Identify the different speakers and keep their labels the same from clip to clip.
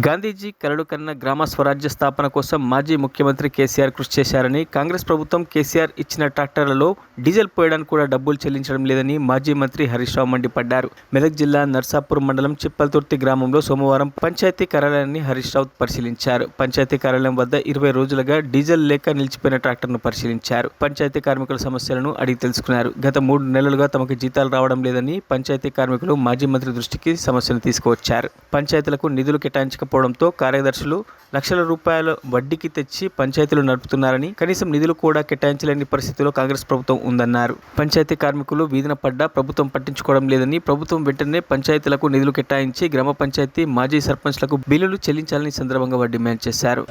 Speaker 1: గాంధీజీ కలలు కన్న గ్రామ స్వరాజ్య స్థాపన కోసం మాజీ ముఖ్యమంత్రి కేసీఆర్ కృషి చేశారని, కాంగ్రెస్ ప్రభుత్వం కేసీఆర్ ఇచ్చిన ట్రాక్టర్లలో డీజిల్ పోయడానికి కూడా డబ్బులు చెల్లించడం లేదని మాజీ మంత్రి హరీష్ రావు మండిపడ్డారు. మెదక్ జిల్లా నర్సాపూర్ మండలం చిప్పల్తుర్తి గ్రామంలో సోమవారం పంచాయతీ కార్యాలయాన్ని హరీష్ రావు పరిశీలించారు. పంచాయతీ కార్యాలయం వద్ద 20 రోజులుగా డీజిల్ లేక నిలిచిపోయిన ట్రాక్టర్ను పరిశీలించారు. పంచాయతీ కార్మికుల సమస్యలను అడిగి తెలుసుకున్నారు. గత 3 నెలలుగా తమకు జీతాలు రావడం లేదని పంచాయతీ కార్మికులు మాజీ మంత్రి దృష్టికి సమస్యను తీసుకువచ్చారు. పంచాయతీలకు నిధులు కేటాయించకపోవడంతో కార్యదర్శులు లక్షల రూపాయల వడ్డీకి తెచ్చి పంచాయతీలు నడుపుతున్నారని, కనీసం నిధులు కూడా కేటాయించలేని పరిస్థితిలో కాంగ్రెస్ ప్రభుత్వం ఉందన్నారు. పంచాయతీ కార్మికులు వీధిన పడ్డా ప్రభుత్వం పట్టించుకోవడం లేదని, ప్రభుత్వం వెంటనే పంచాయతీలకు నిధులు కేటాయించి గ్రామ పంచాయతీ మాజీ సర్పంచ్లకు బిల్లులు చెల్లించాలని సందర్భంగా వారు డిమాండ్ చేశారు.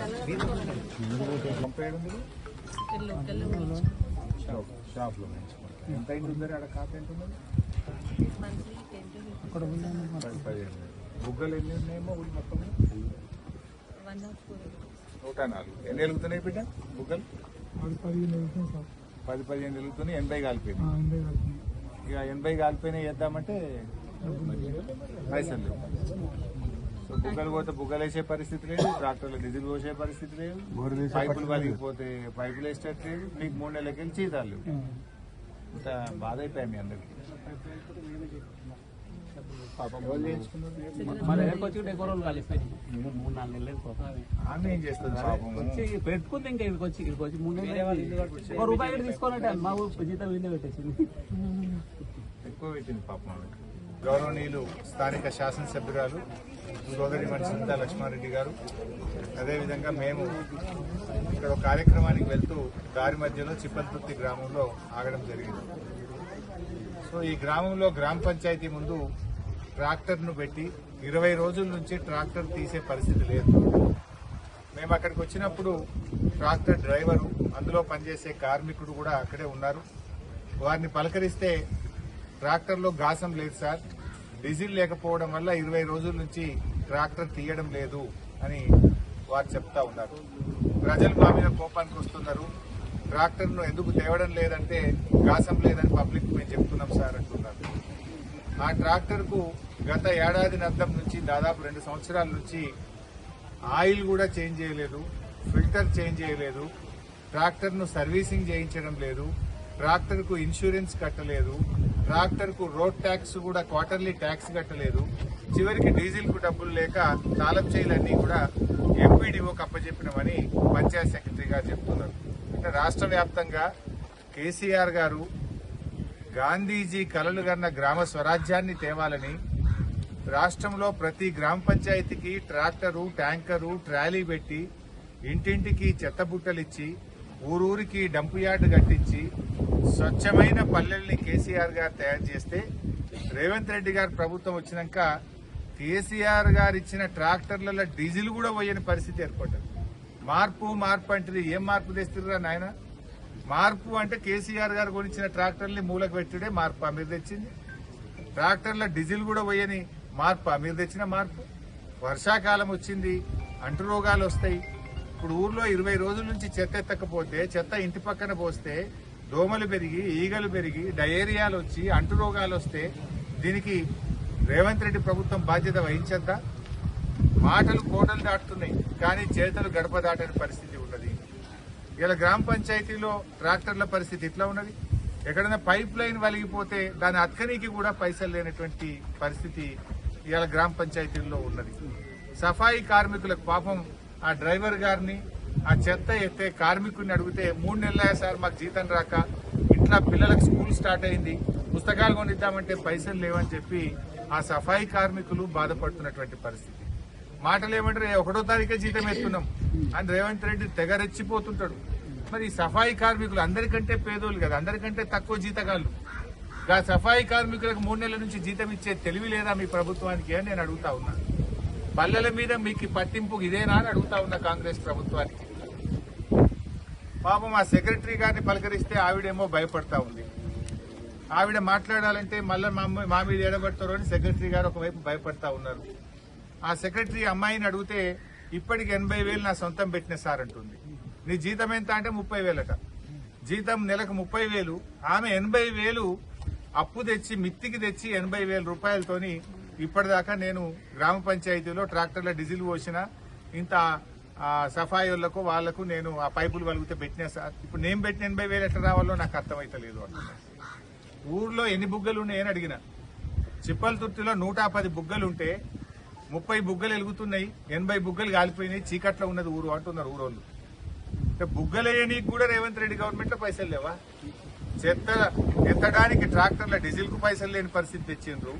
Speaker 2: బుగ్గలు ఎన్ని ఉన్నాయేమో మొత్తం 104. ఎన్ని వెలుగుతున్నాయి బిడ్డ బుగ్గలు? 10-15 వెలుగుతున్నాయి. 80 కాలిపోయినాయి. ఇక 80 కాలిపోయినాయి వేద్దామంటే పైసలు లేవు. సో బుగ్గలు పోతే బుగ్గలు వేసే పరిస్థితి లేదు, ట్రాక్టర్లు డీజిల్ పోసే పరిస్థితి లేదు, పైపులు పలిగిపోతే పైపులు వేసేటట్లేదు, మీకు 3 నెలలకి వెళ్ళి జీతాలు లేవు. ఇంత బాధ అయిపోయాయి మీ అందరికి. ఆమె ఏం చేస్తుంది
Speaker 3: పెట్టుకుంది, ఇంకా ఇక్కడికి వచ్చి 3 నెలలు రూపాయలు తీసుకోవాలంటే మా ఊరు జీతం వీళ్ళే పెట్టేసింది,
Speaker 2: ఎక్కువ పెట్టింది పాపం. గౌరవనీయులు స్థానిక శాసనసభ్యురాలు సోదరిమణి సింతా లక్ష్మారెడ్డి గారు, అదేవిధంగా మేము ఇక్కడ ఒక కార్యక్రమానికి వెళ్తూ దారి మధ్యలో చిప్పల్తుర్తి గ్రామంలో ఆగడం జరిగింది. సో ఈ గ్రామంలో గ్రామ పంచాయతీ ముందు ట్రాక్టర్ను పెట్టి 20 రోజుల నుంచి ట్రాక్టర్ తీసే పరిస్థితి లేదు. మేము అక్కడికి వచ్చినప్పుడు ట్రాక్టర్ డ్రైవరు, అందులో పనిచేసే కార్మికుడు కూడా అక్కడే ఉన్నారు. వారిని పలకరిస్తే ట్రాక్టర్లో గాసం లేదు సార్, డీజిల్ లేకపోవడం వల్ల 20 రోజుల నుంచి ట్రాక్టర్ తీయడం లేదు అని వారు చెప్తా ఉన్నారు. ప్రజలు మా మీద కోపానికి వస్తున్నారు. ట్రాక్టర్ను ఎందుకు తేవడం లేదంటే గాసం లేదని పబ్లిక్ మేము చెప్తున్నాం సార్ అంటున్నారు. ఆ ట్రాక్టర్కు గత ఏడాదినర్థం నుంచి దాదాపు 2 సంవత్సరాల నుంచి ఆయిల్ కూడా చేంజ్ చేయలేదు, ఫిల్టర్ చేంజ్ చేయలేదు, ట్రాక్టర్ను సర్వీసింగ్ చేయించడం లేదు, ట్రాక్టర్కు ఇన్సూరెన్స్ కట్టలేదు, ట్రాక్టర్కు రోడ్ ట్యాక్స్ కూడా క్వార్టర్లీ ట్యాక్స్ కట్టలేదు. చివరికి డీజిల్కు డబ్బులు లేక తాళం చేయిలన్నీ కూడా ఎంపీడీఓకి అప్పచెప్పినామని పంచాయత్ సెక్రటరీ గారు చెప్తున్నారు. అంటే రాష్ట్ర వ్యాప్తంగా కేసీఆర్ గారు గాంధీజీ కలలు కన్న గ్రామ స్వరాజ్యాన్ని తేవాలని రాష్ట్రంలో ప్రతి గ్రామ పంచాయతీకి ట్రాక్టరు, ట్యాంకరు, ట్రాలీ పెట్టి ఇంటింటికి చెత్తబుట్టలిచ్చి ఊరూరికి డంపు యార్డు కట్టించి స్వచ్ఛమైన పల్లెల్ని కేసీఆర్ గారు తయారు చేస్తే, రేవంత్ రెడ్డి గారు ప్రభుత్వం వచ్చినాక కేసీఆర్ గారు ఇచ్చిన ట్రాక్టర్లలో డీజిల్ కూడా పోయని పరిస్థితి ఏర్పడ్డది. మార్పు అంటే ఏం మార్పు తెస్తుర్రా నాయన? మార్పు అంటే కేసీఆర్ గారు కొనిచ్చిన ట్రాక్టర్ని మూలకు పెట్టుడే మార్పు మీరు తెచ్చింది. ట్రాక్టర్ల డీజిల్ కూడా పోయని మార్పు మీరు తెచ్చిన మార్పు. వర్షాకాలం వచ్చింది, అంటు రోగాలు వస్తాయి. ఇప్పుడు ఊర్లో 20 రోజుల నుంచి చెత్త ఎత్తకపోతే, చెత్త ఇంటి పక్కన పోస్తే దోమలు పెరిగి, ఈగలు పెరిగి, డయేరియాలు వచ్చి అంటు రోగాలు వస్తే దీనికి రేవంత్ రెడ్డి ప్రభుత్వం బాధ్యత వహించద్దా? మాటలు కోటలు దాటుతున్నాయి, కానీ చేతులు గడప దాటని పరిస్థితి ఉన్నది. ఇలా గ్రామ పంచాయతీలో ట్రాక్టర్ల పరిస్థితి ఇట్లా ఉన్నది. ఎక్కడైనా పైప్ లైన్ వలిగిపోతే దాని అతకనీకి కూడా పైసలు లేనటువంటి పరిస్థితి ఇవాళ గ్రామ పంచాయతీల్లో ఉన్నది. సఫాయి కార్మికులకు పాపం ఆ డ్రైవర్ గారిని, ఆ చెత్త ఎత్తే కార్మికుడిని అడిగితే 3 నెలలే సార్ మాకు జీతం రాక, ఇంట్లో పిల్లలకు స్కూల్ స్టార్ట్ అయింది, పుస్తకాలు కొనిద్దామంటే పైసలు లేవని చెప్పి ఆ సఫాయి కార్మికులు బాధపడుతున్నటువంటి పరిస్థితి. మాటలు ఏమంటారు, 1వ తారీఖే జీతం ఎత్తున్నాం అని రేవంత్ రెడ్డి తెగరెచ్చిపోతుంటాడు. మరి సఫాయి కార్మికులు అందరికంటే పేదోళ్ళు కదా, అందరికంటే తక్కువ జీతగాళ్ళు. ఆ సఫాయి కార్మికులకు 3 నెలల నుంచి జీతం ఇచ్చే తెలివి లేదా మీ ప్రభుత్వానికి అని నేను అడుగుతా ఉన్నా. పల్లెల మీద మీకు పట్టింపు ఇదేనా అని అడుగుతా ఉన్నా కాంగ్రెస్ ప్రభుత్వానికి. పాపం ఆ సెక్రటరీ గారిని పలకరిస్తే ఆవిడేమో భయపడతా ఉంది. ఆవిడ మాట్లాడాలంటే మళ్ళీ మా మీద ఎడబడతారు అని సెక్రటరీ గారు ఒకవైపు భయపడతా ఉన్నారు. ఆ సెక్రటరీ అమ్మాయిని అడిగితే ఇప్పటికి 80,000 నా సొంతం పెట్టిన సార్ అంటుంది. నీ జీతం ఎంత అంటే 30,000 జీతం నెలకు 30,000. ఆమె 80,000 అప్పు తెచ్చి మిత్తికి తెచ్చి 80,000 రూపాయలతోని ఇప్పటిదాకా నేను గ్రామ పంచాయతీలో ట్రాక్టర్ల డీజిల్ పోసిన ఇంత సఫాయిలకు వాళ్లకు నేను ఆ పైపులు వలిగితే పెట్టినా సార్. ఇప్పుడు నేను పెట్టిన 80,000 ఎట్లా రావాలో నాకు అర్థమైతలేదు అంటున్నా. ఊర్లో ఎన్ని బుగ్గలు ఉన్నాయని అడిగిన. చిప్పలతుర్తిలో 110 బుగ్గలుంటే 30 బుగ్గలు వెలుగుతున్నాయి, 80 బుగ్గలు కాలిపోయినాయి, చీకట్లో ఉన్నది ఊరు అంటున్నారు ఊరోళ్ళు. బుగ్గలేయనీకి కూడా రేవంత్ రెడ్డి గవర్నమెంట్ లో పైసలు లేవా? చెత్త ఎత్తడానికి ట్రాక్టర్ల డీజిల్ కు పైసలు లేని పరిస్థితి తెచ్చిండ్రు.